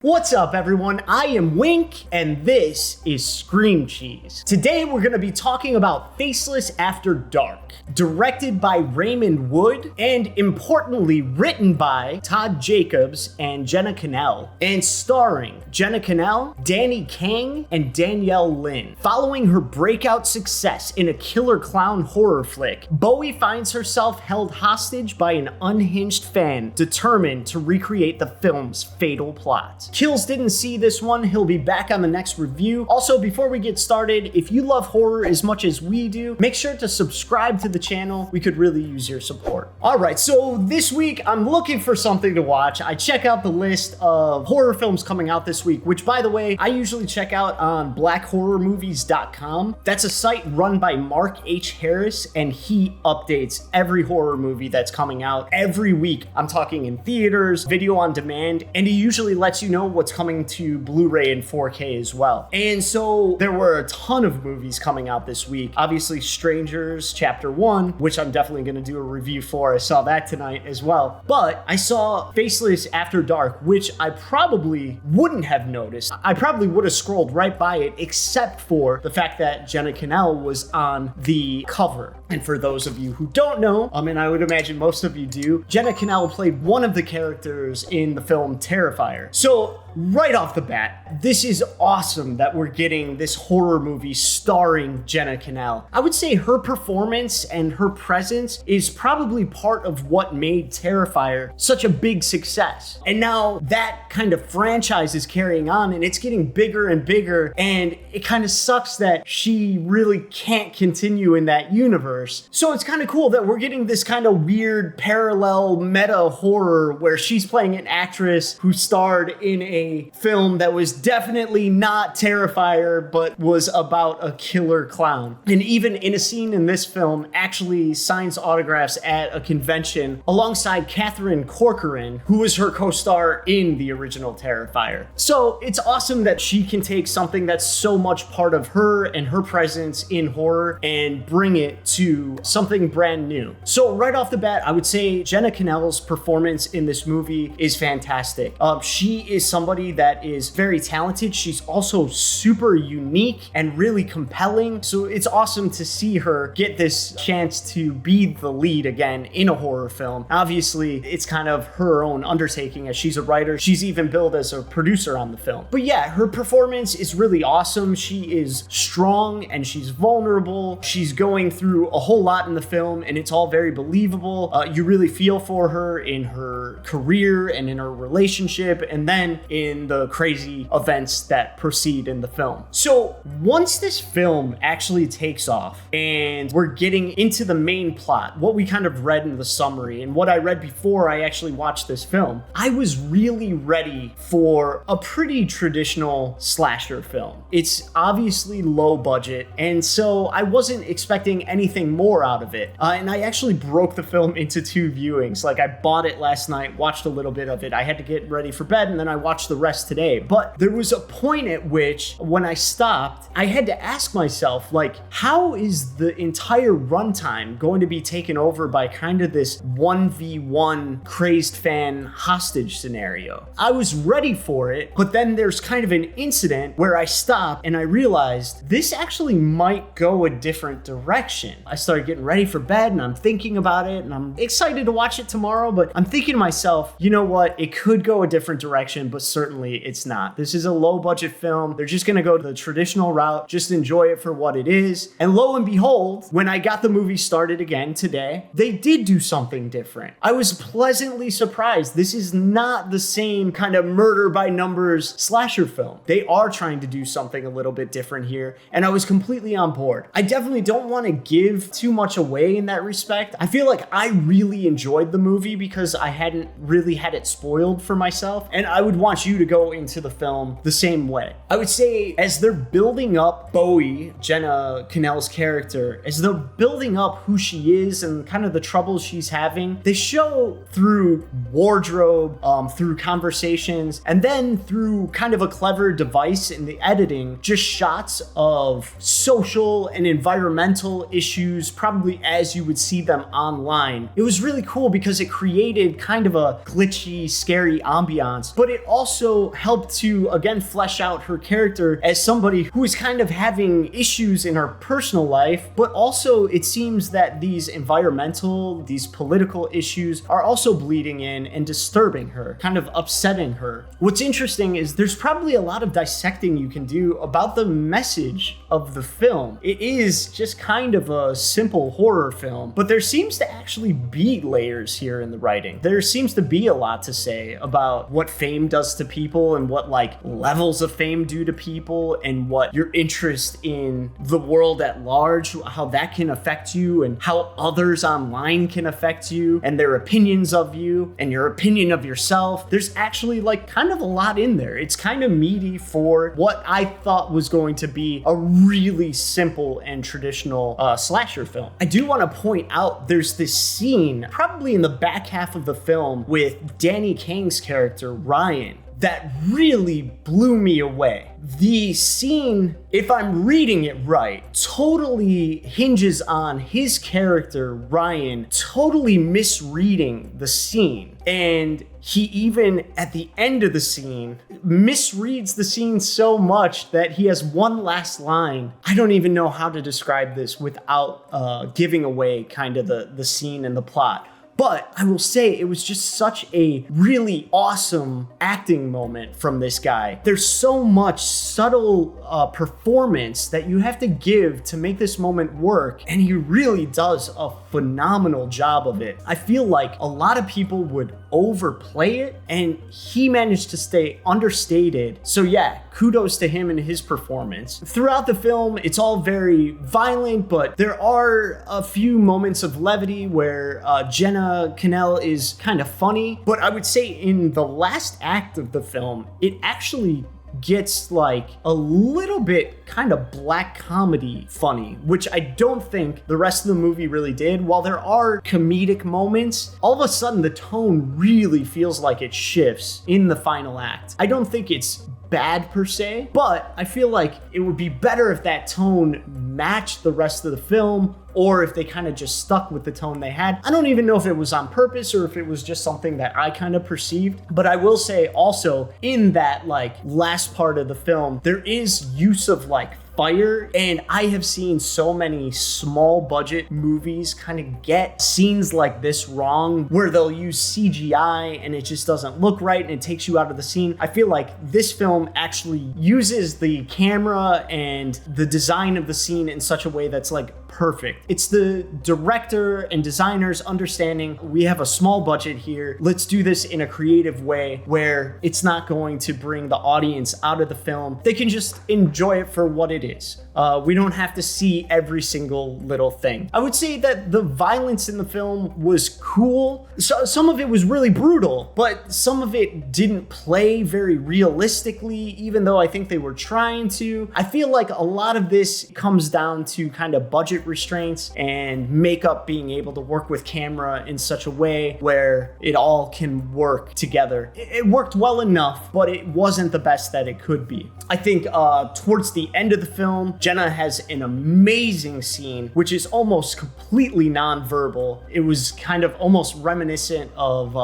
What's up, everyone? I am Wink, and this is Scream Cheese. Today, we're going to be talking about Faceless After Dark, directed by Raymond Wood, and importantly, written by Todd Jacobs and Jenna Kanell, and starring Jenna Kanell, Danny Kang, and Danielle Lin. Following her breakout success in a killer clown horror flick, Bowie finds herself held hostage by an unhinged fan determined to recreate the film's fatal plot. Kills didn't see this one, he'll be back on the next review. Also, before we get started, if you love horror as much as we do, make sure to subscribe to the channel. We could really use your support. Alright, so this week I'm looking for something to watch. I check out the list of horror films coming out this week, which, by the way, I usually check out on blackhorrormovies.com. That's a site run by Mark H. Harris, and he updates every horror movie that's coming out every week. I'm talking in theaters, video on demand, and he usually lets you know what's coming to Blu-ray and 4K as well. And so there were a ton of movies coming out this week. Obviously, Strangers Chapter 1, which I'm definitely going to do a review for. I saw that tonight as well. But I saw Faceless After Dark, which I probably wouldn't have noticed. I probably would have scrolled right by it, except for the fact that Jenna Kanell was on the cover. And for those of you who don't know, and I would imagine most of you do, Jenna Kanell played one of the characters in the film Terrifier. So right off the bat, this is awesome that we're getting this horror movie starring Jenna Kanell. I would say her performance and her presence is probably part of what made Terrifier such a big success. And now that kind of franchise is carrying on, and it's getting bigger and bigger, and it kind of sucks that she really can't continue in that universe. So it's kind of cool that we're getting this kind of weird parallel meta horror where she's playing an actress who starred in a film that was definitely not Terrifier, but was about a killer clown. And even in a scene in this film, actually signs autographs at a convention alongside Catherine Corcoran, who was her co-star in the original Terrifier. So it's awesome that she can take something that's so much part of her and her presence in horror and bring it to something brand new. So right off the bat, I would say Jenna Kanell's performance in this movie is fantastic. She is somebody that is very talented. She's also super unique and really compelling. So it's awesome to see her get this chance to be the lead again in a horror film. Obviously, it's kind of her own undertaking as she's a writer. She's even billed as a producer on the film. But yeah, her performance is really awesome. She is strong and she's vulnerable. She's going through a whole lot in the film, and it's all very believable. You really feel for her in her career and in her relationship, and then in the crazy events that proceed in the film. So once this film actually takes off and we're getting into the main plot, what we kind of read in the summary and what I read before I actually watched this film, I was really ready for a pretty traditional slasher film. It's obviously low budget, and so I wasn't expecting anything more out of it. And I actually broke the film into two viewings. Like, I bought it last night, watched a little bit of it. I had to get ready for bed, and then I watched the rest today. But there was a point at which, when I stopped, I had to ask myself, like, how is the entire runtime going to be taken over by kind of this 1v1 crazed fan hostage scenario? I was ready for it, but then there's kind of an incident where I stopped and I realized this actually might go a different direction. I started getting ready for bed and I'm thinking about it, and I'm excited to watch it tomorrow, but I'm thinking to myself, you know what? It could go a different direction, but certainly it's not. This is a low budget film. They're just gonna go the traditional route, just enjoy it for what it is. And lo and behold, when I got the movie started again today, they did do something different. I was pleasantly surprised. This is not the same kind of murder by numbers slasher film. They are trying to do something a little bit different here, and I was completely on board. I definitely don't want to give too much away in that respect. I feel like I really enjoyed the movie because I hadn't really had it spoiled for myself, and I would want you to go into the film the same way. I would say as they're building up Bowie, Jenna Kanell's character, as they're building up who she is and kind of the troubles she's having, they show through wardrobe, through conversations, and then through kind of a clever device in the editing, just shots of social and environmental issues, probably as you would see them online. It was really cool because it created kind of a glitchy, scary ambiance, but it also helped to, again, flesh out her character as somebody who is kind of having issues in her personal life, but also it seems that these environmental, these political issues are also bleeding in and disturbing her, kind of upsetting her. What's interesting is there's probably a lot of dissecting you can do about the message of the film. It is just kind of a simple horror film, but there seems to actually be layers here in the writing. There seems to be a lot to say about what fame does to people and what like levels of fame do to people, and what your interest in the world at large, how that can affect you, and how others online can affect you and their opinions of you and your opinion of yourself. There's actually like kind of a lot in there. It's kind of meaty for what I thought was going to be a really simple and traditional slasher film. I do want to point out there's this scene probably in the back half of the film with Danny Kane's character Ryan that really blew me away. The scene, if I'm reading it right, totally hinges on his character, Ryan, totally misreading the scene. And he even, at the end of the scene, misreads the scene so much that he has one last line. I don't even know how to describe this without giving away kind of the scene and the plot. But I will say it was just such a really awesome acting moment from this guy. There's so much subtle performance that you have to give to make this moment work, and he really does a phenomenal job of it. I feel like a lot of people would overplay it, and he managed to stay understated. So yeah, kudos to him and his performance. Throughout the film, it's all very violent, but there are a few moments of levity where Jenna Kanell is kind of funny. But I would say in the last act of the film, it actually gets like a little bit kind of black comedy funny, which I don't think the rest of the movie really did. While there are comedic moments, all of a sudden the tone really feels like it shifts in the final act. I don't think it's bad per se, but I feel like it would be better if that tone matched the rest of the film, or if they kind of just stuck with the tone they had. I don't even know if it was on purpose or if it was just something that I kind of perceived. But I will say also in that like last part of the film, there is use of like fire, and I have seen so many small budget movies kind of get scenes like this wrong, where they'll use CGI and it just doesn't look right and it takes you out of the scene. I feel like this film actually uses the camera and the design of the scene in such a way that's like perfect. It's the director and designers understanding we have a small budget here. Let's do this in a creative way where it's not going to bring the audience out of the film. They can just enjoy it for what it is. We don't have to see every single little thing. I would say that the violence in the film was cool. So some of it was really brutal, but some of it didn't play very realistically, even though I think they were trying to. I feel like a lot of this comes down to kind of budget restraints and makeup being able to work with camera in such a way where it all can work together. It worked well enough, but it wasn't the best that it could be. I think towards the end of the film, Jenna has an amazing scene, which is almost completely non-verbal. It was kind of almost reminiscent of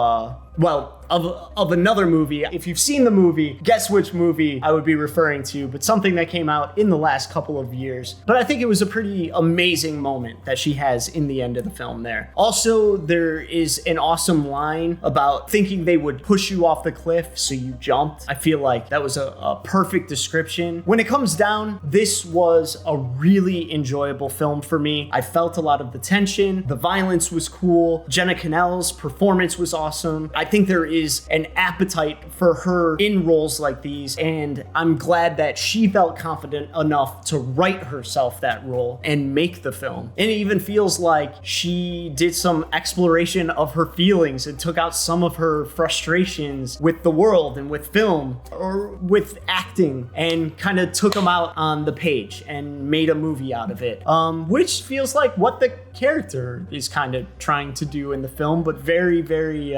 of another movie. If you've seen the movie, guess which movie I would be referring to, but something that came out in the last couple of years. But I think it was a pretty amazing moment that she has in the end of the film there. Also, there is an awesome line about thinking they would push you off the cliff, so you jumped. I feel like that was a perfect description. When it comes down, this was a really enjoyable film for me. I felt a lot of the tension. The violence was cool. Jenna Kanell's performance was awesome. I think there is an appetite for her in roles like these, and I'm glad that she felt confident enough to write herself that role and make the film. And it even feels like she did some exploration of her feelings and took out some of her frustrations with the world and with film or with acting and kind of took them out on the page and made a movie out of it, which feels like what the character is kind of trying to do in the film, but very, very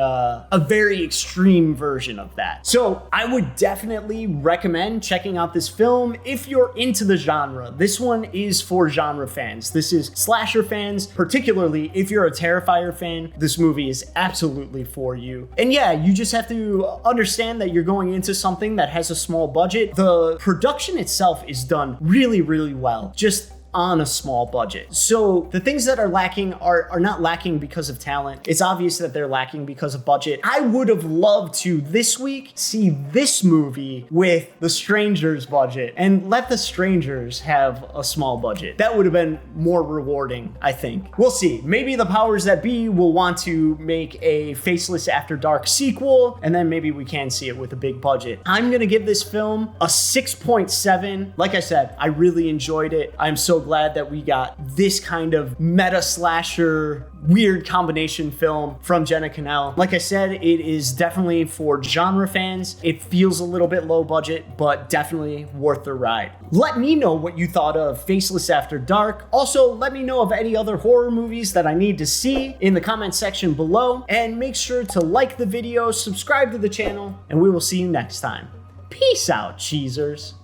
a very extreme version of that. So I would definitely recommend checking out this film if you're into the genre. This one is for genre fans. This is slasher fans, particularly if you're a Terrifier fan. This movie is absolutely for you. And yeah, you just have to understand that you're going into something that has a small budget. The production itself is done really, really well. Just on a small budget. So the things that are lacking are not lacking because of talent. It's obvious that they're lacking because of budget. I would have loved to this week see this movie with The Strangers budget and let The Strangers have a small budget. That would have been more rewarding, I think. We'll see. Maybe the powers that be will want to make a Faceless After Dark sequel, and then maybe we can see it with a big budget. I'm gonna give this film a 6.7. Like I said, I really enjoyed it. I'm so glad that we got this kind of meta slasher weird combination film from Jenna Kanell. Like I said, it is definitely for genre fans. It feels a little bit low budget, but definitely worth the ride. Let me know what you thought of Faceless After Dark. Also, let me know of any other horror movies that I need to see in the comment section below, and make sure to like the video, subscribe to the channel, and we will see you next time. Peace out, cheesers.